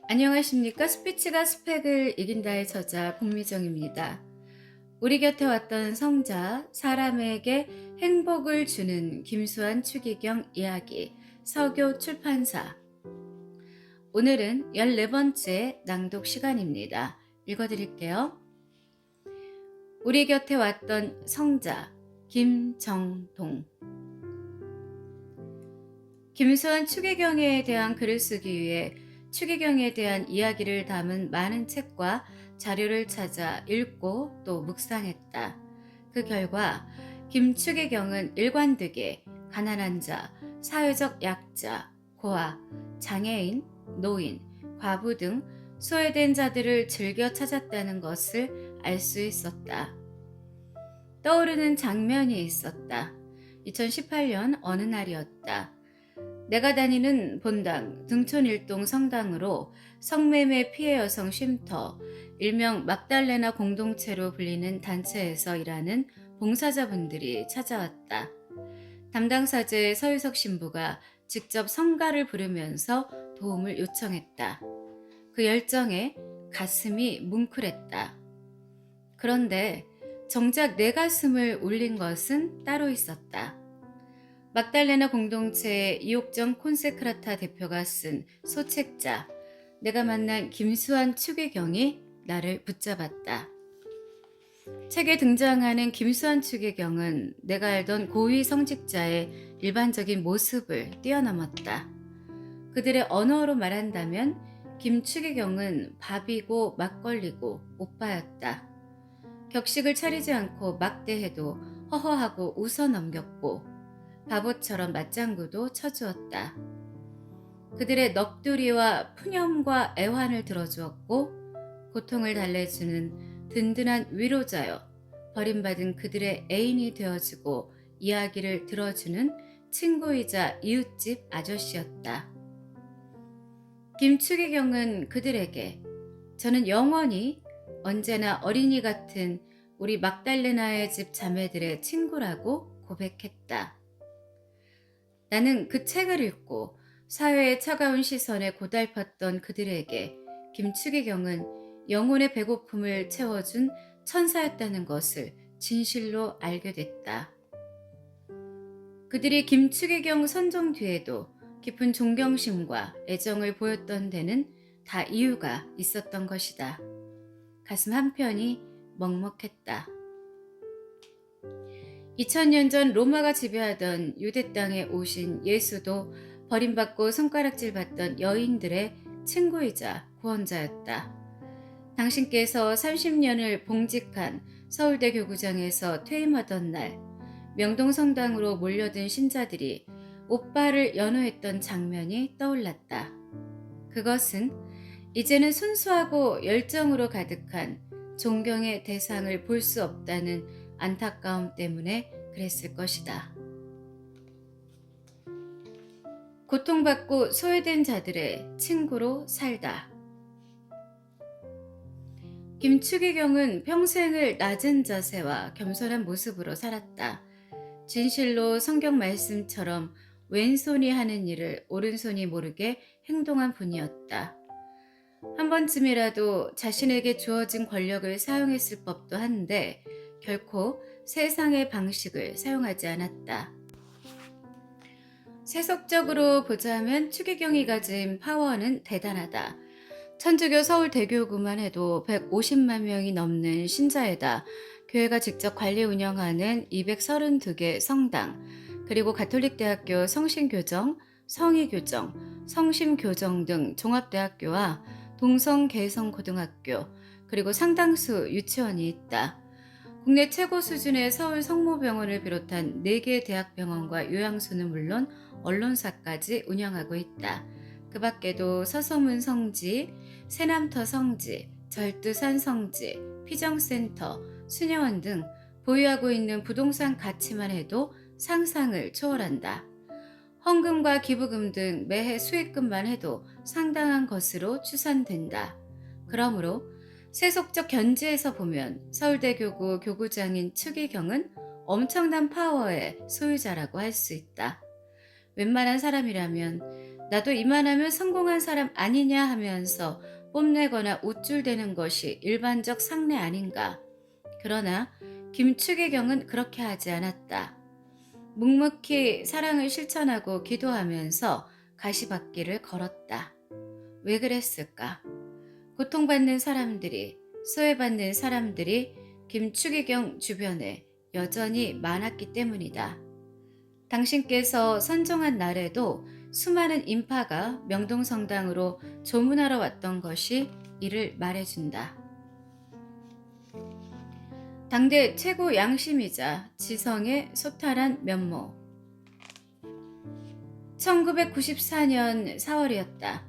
안녕하십니까? 스피치가 스펙을 이긴다의 저자 공미정입니다. 우리 곁에 왔던 성자, 사람에게 행복을 주는 김수환 추기경 이야기, 서교 출판사. 오늘은 14번째 낭독 시간입니다. 읽어드릴게요. 우리 곁에 왔던 성자, 김정동. 김수환 추기경에 대한 글을 쓰기 위해 추기경에 대한 이야기를 담은 많은 책과 자료를 찾아 읽고 또 묵상했다. 그 결과 김추기경은 일관되게 가난한 자, 사회적 약자, 고아, 장애인, 노인, 과부 등 소외된 자들을 즐겨 찾았다는 것을 알 수 있었다. 떠오르는 장면이 있었다. 2018년 어느 날이었다. 내가 다니는 본당 등촌일동 성당으로 성매매 피해 여성 쉼터, 일명 막달레나 공동체로 불리는 단체에서 일하는 봉사자분들이 찾아왔다. 담당사제 서유석 신부가 직접 성가를 부르면서 도움을 요청했다. 그 열정에 가슴이 뭉클했다. 그런데 정작 내 가슴을 울린 것은 따로 있었다. 막달레나 공동체의 이옥정 콘세크라타 대표가 쓴 소책자 내가 만난 김수환 추기경이 나를 붙잡았다. 책에 등장하는 김수환 추기경은 내가 알던 고위 성직자의 일반적인 모습을 뛰어넘었다. 그들의 언어로 말한다면 김추기경은 밥이고 막걸리고 오빠였다. 격식을 차리지 않고 막대해도 허허하고 웃어 넘겼고 바보처럼 맞장구도 쳐주었다. 그들의 넋두리와 푸념과 애환을 들어주었고 고통을 달래주는 든든한 위로자여 버림받은 그들의 애인이 되어주고 이야기를 들어주는 친구이자 이웃집 아저씨였다. 김추기경은 그들에게 저는 영원히 언제나 어린이 같은 우리 막달레나의 집 자매들의 친구라고 고백했다. 나는 그 책을 읽고 사회의 차가운 시선에 고달팠던 그들에게 김추기경은 영혼의 배고픔을 채워준 천사였다는 것을 진실로 알게 됐다. 그들이 김추기경 선정 뒤에도 깊은 존경심과 애정을 보였던 데는 다 이유가 있었던 것이다. 가슴 한편이 먹먹했다. 2000년 전 로마가 지배하던 유대 땅에 오신 예수도 버림받고 손가락질받던 여인들의 친구이자 구원자였다. 당신께서 30년을 봉직한 서울대 교구장에서 퇴임하던 날 명동성당으로 몰려든 신자들이 오빠를 연호했던 장면이 떠올랐다. 그것은 이제는 순수하고 열정으로 가득한 존경의 대상을 볼 수 없다는 안타까움 때문에 그랬을 것이다. 고통받고 소외된 자들의 친구로 살다. 김추기경은 평생을 낮은 자세와 겸손한 모습으로 살았다. 진실로 성경 말씀처럼 왼손이 하는 일을 오른손이 모르게 행동한 분이었다. 한 번쯤이라도 자신에게 주어진 권력을 사용했을 법도 한데 결코 세상의 방식을 사용하지 않았다. 세속적으로 보자면 추기경이 가진 파워는 대단하다. 천주교 서울대교구만 해도 150만 명이 넘는 신자에다 교회가 직접 관리 운영하는 232개 성당, 그리고 가톨릭대학교 성신교정, 성의교정, 성심교정 등 종합대학교와 동성개성고등학교, 그리고 상당수 유치원이 있다. 국내 최고 수준의 서울 성모병원을 비롯한 4개 대학병원과 요양소는 물론 언론사까지 운영하고 있다. 그 밖에도 서소문 성지, 새남터 성지, 절두산 성지, 피정센터, 수녀원 등 보유하고 있는 부동산 가치만 해도 상상을 초월한다. 헌금과 기부금 등 매해 수익금만 해도 상당한 것으로 추산된다. 그러므로 세속적 견지에서 보면 서울대교구 교구장인 추기경은 엄청난 파워의 소유자라고 할 수 있다. 웬만한 사람이라면 나도 이만하면 성공한 사람 아니냐 하면서 뽐내거나 우쭐대는 것이 일반적 상례 아닌가. 그러나 김추기경은 그렇게 하지 않았다. 묵묵히 사랑을 실천하고 기도하면서 가시밭길을 걸었다. 왜 그랬을까? 고통받는 사람들이, 소외받는 사람들이 김추기경 주변에 여전히 많았기 때문이다. 당신께서 선정한 날에도 수많은 인파가 명동성당으로 조문하러 왔던 것이 이를 말해준다. 당대 최고 양심이자 지성의 소탈한 면모. 1994년 4월이었다.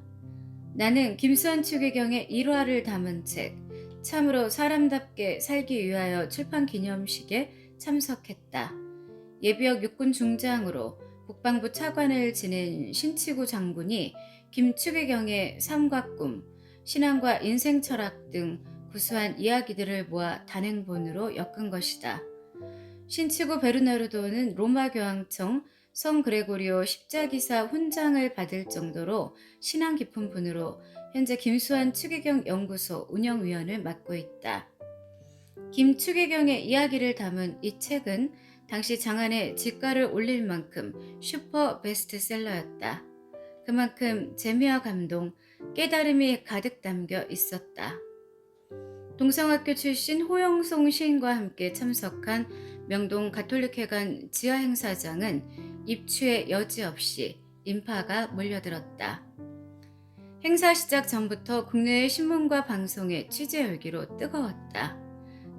나는 김수환 추기경의 일화를 담은 책 참으로 사람답게 살기 위하여 출판 기념식에 참석했다. 예비역 육군 중장으로 국방부 차관을 지낸 신치구 장군이 김추기경의 삶과 꿈, 신앙과 인생 철학 등 구수한 이야기들을 모아 단행본으로 엮은 것이다. 신치구 베르나르도는 로마 교황청 성 그레고리오 십자기사 훈장을 받을 정도로 신앙 깊은 분으로 현재 김수환 추기경 연구소 운영위원을 맡고 있다. 김추기경의 이야기를 담은 이 책은 당시 장안의 지가를 올릴 만큼 슈퍼 베스트셀러였다. 그만큼 재미와 감동, 깨달음이 가득 담겨 있었다. 동성학교 출신 호영송 시인과 함께 참석한 명동 가톨릭회관 지하행사장은 입추의 여지없이 인파가 몰려들었다. 행사 시작 전부터 국내의 신문과 방송의 취재 열기로 뜨거웠다.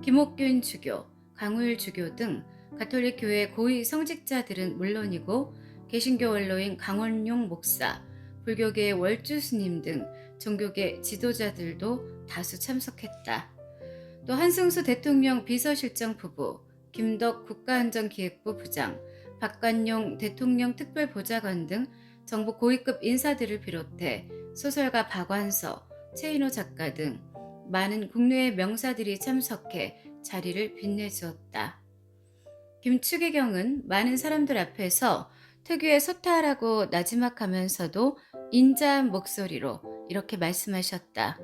김옥균 주교, 강우일 주교 등 가톨릭 교회 고위 성직자들은 물론이고 개신교 원로인 강원용 목사, 불교계의 월주 스님 등 종교계 지도자들도 다수 참석했다. 또 한승수 대통령 비서실장 부부, 김덕 국가안전기획부 부장, 박관용 대통령 특별보좌관 등 정부 고위급 인사들을 비롯해 소설가 박완서, 최인호 작가 등 많은 국내의 명사들이 참석해 자리를 빛내주었다. 김추기경은 많은 사람들 앞에서 특유의 소탈하고 나지막하면서도 인자한 목소리로 이렇게 말씀하셨다.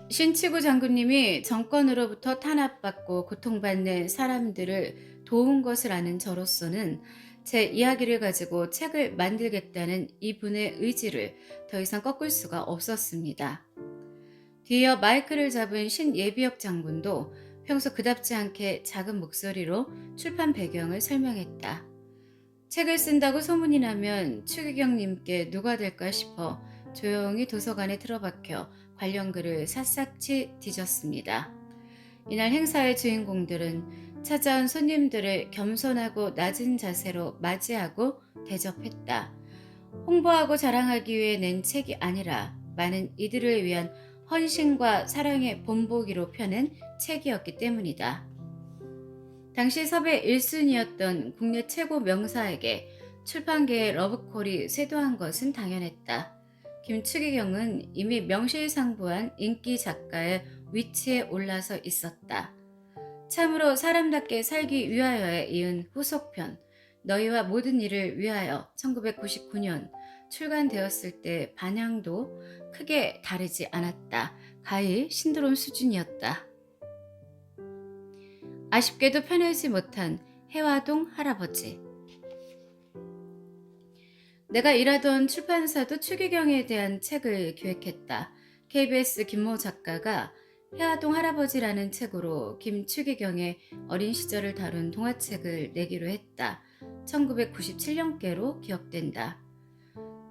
신치구 장군님이 정권으로부터 탄압받고 고통받는 사람들을 도운 것을 아는 저로서는 제 이야기를 가지고 책을 만들겠다는 이분의 의지를 더 이상 꺾을 수가 없었습니다. 뒤이어 마이크를 잡은 신예비역 장군도 평소 그답지 않게 작은 목소리로 출판 배경을 설명했다. 책을 쓴다고 소문이 나면 추기경님께 누가 될까 싶어 조용히 도서관에 틀어박혀 관련 글을 샅샅이 뒤졌습니다. 이날 행사의 주인공들은 찾아온 손님들을 겸손하고 낮은 자세로 맞이하고 대접했다. 홍보하고 자랑하기 위해 낸 책이 아니라 많은 이들을 위한 헌신과 사랑의 본보기로 펴낸 책이었기 때문이다. 당시 섭외 1순위였던 국내 최고 명사에게 출판계의 러브콜이 쇄도한 것은 당연했다. 김추기경은 이미 명실상부한 인기 작가의 위치에 올라서 있었다. 참으로 사람답게 살기 위하여에 이은 후속편 너희와 모든 일을 위하여 1999년 출간되었을 때 반향도 크게 다르지 않았다. 가히 신드롬 수준이었다. 아쉽게도 펴내지 못한 해화동 할아버지. 내가 일하던 출판사도 추기경에 대한 책을 기획했다. KBS 김모 작가가 해화동 할아버지라는 책으로 김추기경의 어린 시절을 다룬 동화책을 내기로 했다. 1997년께로 기억된다.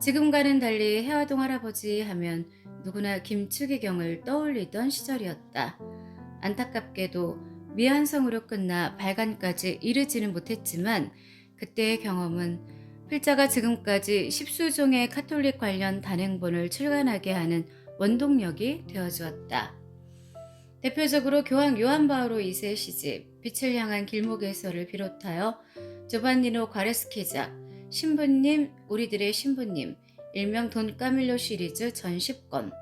지금과는 달리 해화동 할아버지 하면 누구나 김추기경을 떠올리던 시절이었다. 안타깝게도 미완성으로 끝나 발간까지 이르지는 못했지만 그때의 경험은 필자가 지금까지 십수종의 카톨릭 관련 단행본을 출간하게 하는 원동력이 되어주었다. 대표적으로 교황 요한 바오로 2세 시집 빛을 향한 길목에서를 비롯하여 조반니노 과레스키작, 신부님, 우리들의 신부님, 일명 돈 까밀로 시리즈 전 10권,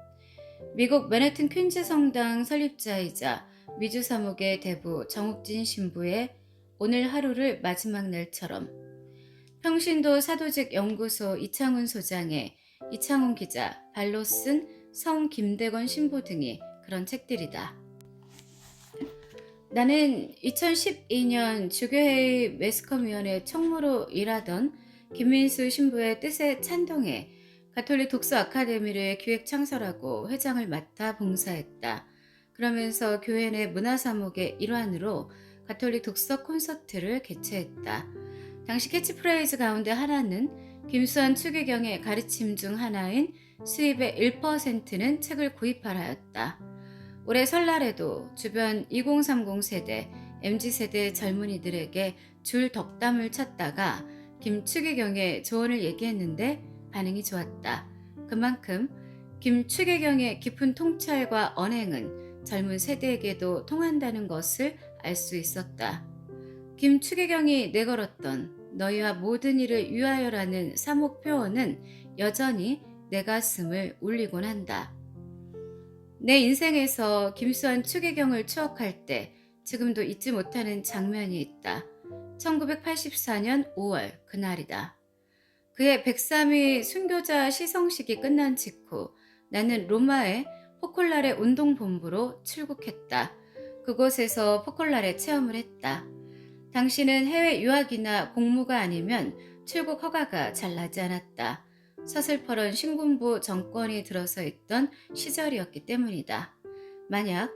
미국 맨해튼 퀸즈 성당 설립자이자 미주 사목의 대부 정욱진 신부의 오늘 하루를 마지막 날처럼, 평신도 사도직 연구소 이창훈 소장의 이창훈 기자, 발로 쓴 성 김대건 신부 등이 그런 책들이다. 나는 2012년 주교회의 매스컴위원회 총무로 일하던 김민수 신부의 뜻에 찬동해 가톨릭 독서 아카데미를 기획 창설하고 회장을 맡아 봉사했다. 그러면서 교회 내 문화사목의 일환으로 가톨릭 독서 콘서트를 개최했다. 당시 캐치프레이즈 가운데 하나는 김수환 추기경의 가르침 중 하나인 수입의 1%는 책을 구입하라였다. 올해 설날에도 주변 2030 세대, MZ세대 젊은이들에게 줄 덕담을 찾다가 김추기경의 조언을 얘기했는데 반응이 좋았다. 그만큼 김추기경의 깊은 통찰과 언행은 젊은 세대에게도 통한다는 것을 알 수 있었다. 김추기경이 내걸었던 너희와 모든 일을 위하여라는 사목 표어는 여전히 내 가슴을 울리곤 한다. 내 인생에서 김수환 추기경을 추억할 때 지금도 잊지 못하는 장면이 있다. 1984년 5월 그날이다. 그의 103위 순교자 시성식이 끝난 직후 나는 로마의 포콜라레 운동본부로 출국했다. 그곳에서 포콜라레 체험을 했다. 당시는 해외 유학이나 공무가 아니면 출국 허가가 잘 나지 않았다. 서슬퍼런 신군부 정권이 들어서 있던 시절이었기 때문이다. 만약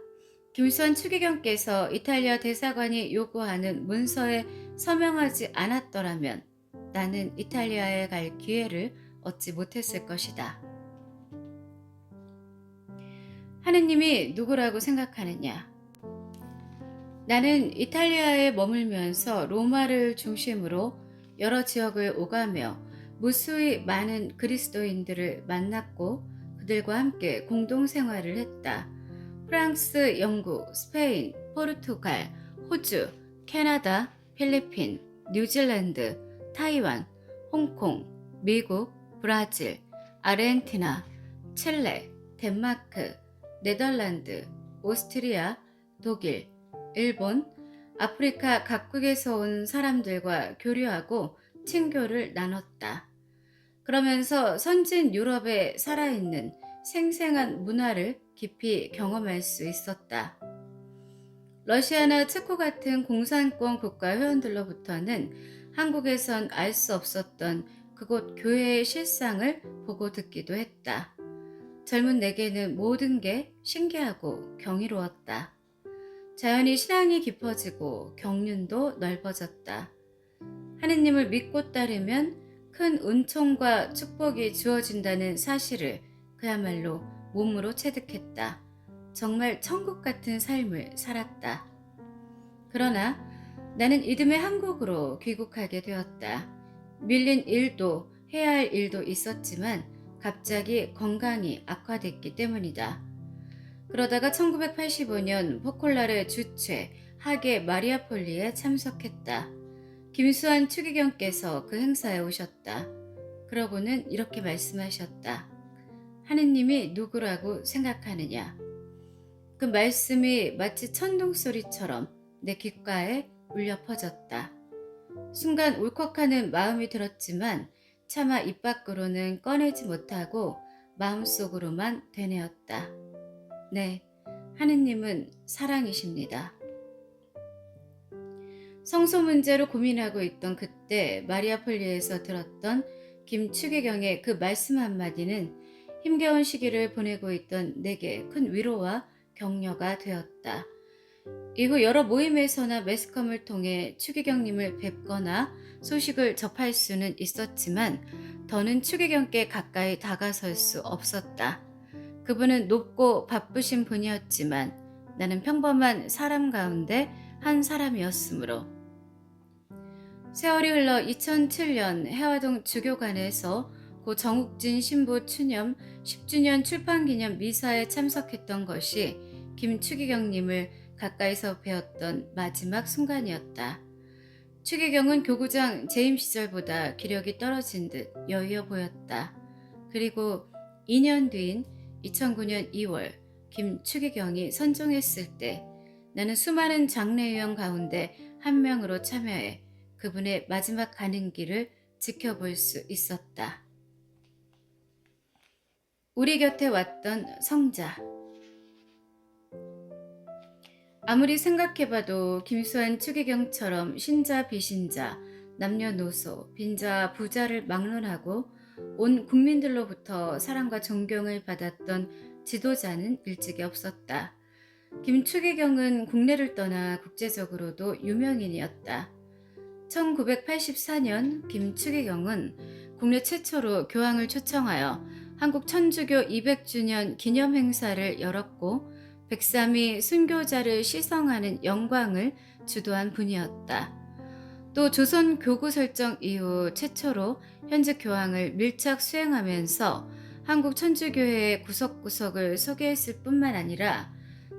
김수환 추기경께서 이탈리아 대사관이 요구하는 문서에 서명하지 않았더라면 나는 이탈리아에 갈 기회를 얻지 못했을 것이다. 하느님이 누구라고 생각하느냐? 나는 이탈리아에 머물면서 로마를 중심으로 여러 지역을 오가며 무수히 많은 그리스도인들을 만났고 그들과 함께 공동생활을 했다. 프랑스, 영국, 스페인, 포르투갈, 호주, 캐나다, 필리핀, 뉴질랜드, 타이완, 홍콩, 미국, 브라질, 아르헨티나, 칠레, 덴마크, 네덜란드, 오스트리아, 독일, 일본, 아프리카 각국에서 온 사람들과 교류하고 친교를 나눴다. 그러면서 선진 유럽에 살아있는 생생한 문화를 깊이 경험할 수 있었다. 러시아나 체코 같은 공산권 국가 회원들로부터는 한국에선 알 수 없었던 그곳 교회의 실상을 보고 듣기도 했다. 젊은 내게는 모든 게 신기하고 경이로웠다. 자연히 신앙이 깊어지고 경륜도 넓어졌다. 하느님을 믿고 따르면 큰 은총과 축복이 주어진다는 사실을 그야말로 몸으로 체득했다. 정말 천국 같은 삶을 살았다. 그러나 나는 이듬해 한국으로 귀국하게 되었다. 밀린 일도 해야 할 일도 있었지만 갑자기 건강이 악화됐기 때문이다. 그러다가 1985년 포콜라레 주최 하계 마리아폴리에 참석했다. 김수환 추기경께서 그 행사에 오셨다. 그러고는 이렇게 말씀하셨다. 하느님이 누구라고 생각하느냐? 그 말씀이 마치 천둥소리처럼 내 귓가에 울려 퍼졌다. 순간 울컥하는 마음이 들었지만 차마 입 밖으로는 꺼내지 못하고 마음속으로만 되뇌었다. 네, 하느님은 사랑이십니다. 성소 문제로 고민하고 있던 그때 마리아폴리에서 들었던 김추기경의 그 말씀 한마디는 힘겨운 시기를 보내고 있던 내게 큰 위로와 격려가 되었다. 이후 여러 모임에서나 매스컴을 통해 추기경님을 뵙거나 소식을 접할 수는 있었지만 더는 추기경께 가까이 다가설 수 없었다. 그분은 높고 바쁘신 분이었지만 나는 평범한 사람 가운데 한 사람이었으므로 세월이 흘러 2007년 해화동 주교관에서 고 정욱진 신부 추념 10주년 출판기념 미사에 참석했던 것이 김추기경님을 가까이서 배웠던 마지막 순간이었다. 추기경은 교구장 재임 시절보다 기력이 떨어진 듯 여유어 보였다. 그리고 2년 뒤인 2009년 2월 김추기경이 선종했을 때 나는 수많은 장례유형 가운데 한 명으로 참여해 그분의 마지막 가는 길을 지켜볼 수 있었다. 우리 곁에 왔던 성자. 아무리 생각해봐도 김수환 추기경처럼 신자 비신자, 남녀노소, 빈자 부자를 막론하고 온 국민들로부터 사랑과 존경을 받았던 지도자는 일찍이 없었다. 김추기경은 국내를 떠나 국제적으로도 유명인이었다. 1984년 김추기경은 국내 최초로 교황을 초청하여 한국 천주교 200주년 기념 행사를 열었고 백삼이 순교자를 시성하는 영광을 주도한 분이었다. 또 조선 교구 설정 이후 최초로 현직 교황을 밀착 수행하면서 한국 천주교회의 구석구석을 소개했을 뿐만 아니라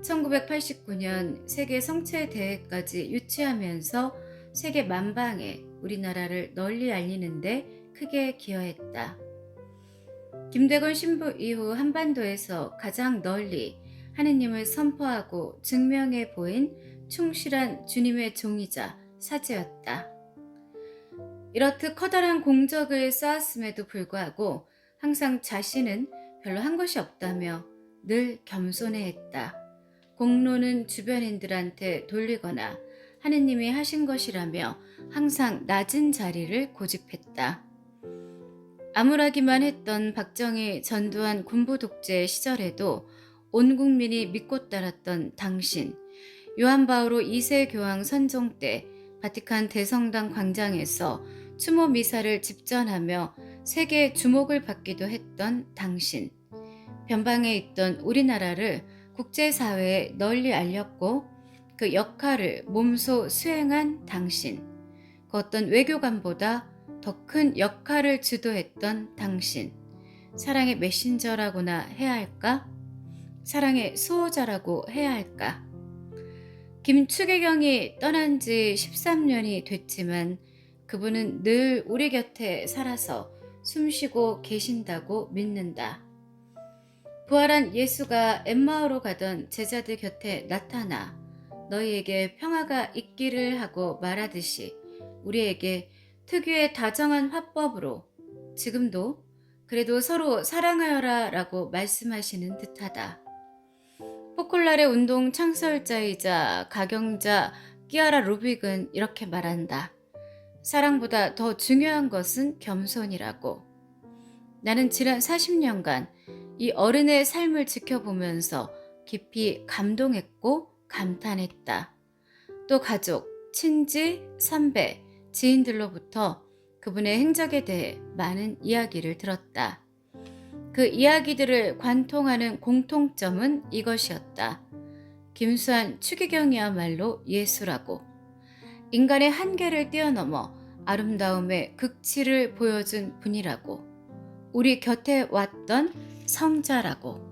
1989년 세계 성체 대회까지 유치하면서 세계 만방에 우리나라를 널리 알리는데 크게 기여했다. 김대건 신부 이후 한반도에서 가장 널리 하느님을 선포하고 증명해 보인 충실한 주님의 종이자 사제였다. 이렇듯 커다란 공적을 쌓았음에도 불구하고 항상 자신은 별로 한 것이 없다며 늘 겸손해했다. 공로는 주변인들한테 돌리거나 하느님이 하신 것이라며 항상 낮은 자리를 고집했다. 암울하기만 했던 박정희 전두환 군부 독재 시절에도 온 국민이 믿고 따랐던 당신, 요한 바오로 2세 교황 선종 때 바티칸 대성당 광장에서 추모 미사를 집전하며 세계의 주목을 받기도 했던 당신, 변방에 있던 우리나라를 국제사회에 널리 알렸고 그 역할을 몸소 수행한 당신, 그 어떤 외교관보다 더 큰 역할을 주도했던 당신, 사랑의 메신저라고나 해야 할까? 사랑의 수호자라고 해야 할까? 김추기경이 떠난 지 13년이 됐지만 그분은 늘 우리 곁에 살아서 숨쉬고 계신다고 믿는다. 부활한 예수가 엠마오로 가던 제자들 곁에 나타나 너희에게 평화가 있기를 하고 말하듯이 우리에게 특유의 다정한 화법으로 지금도 그래도 서로 사랑하여라 라고 말씀하시는 듯하다. 포콜라레 운동 창설자이자 가경자 끼아라 루빅은 이렇게 말한다. 사랑보다 더 중요한 것은 겸손이라고. 나는 지난 40년간 이 어른의 삶을 지켜보면서 깊이 감동했고 감탄했다. 또 가족, 친지, 선배, 지인들로부터 그분의 행적에 대해 많은 이야기를 들었다. 그 이야기들을 관통하는 공통점은 이것이었다. 김수환 추기경이야말로 예수라고. 인간의 한계를 뛰어넘어 아름다움의 극치를 보여준 분이라고. 우리 곁에 왔던 성자라고.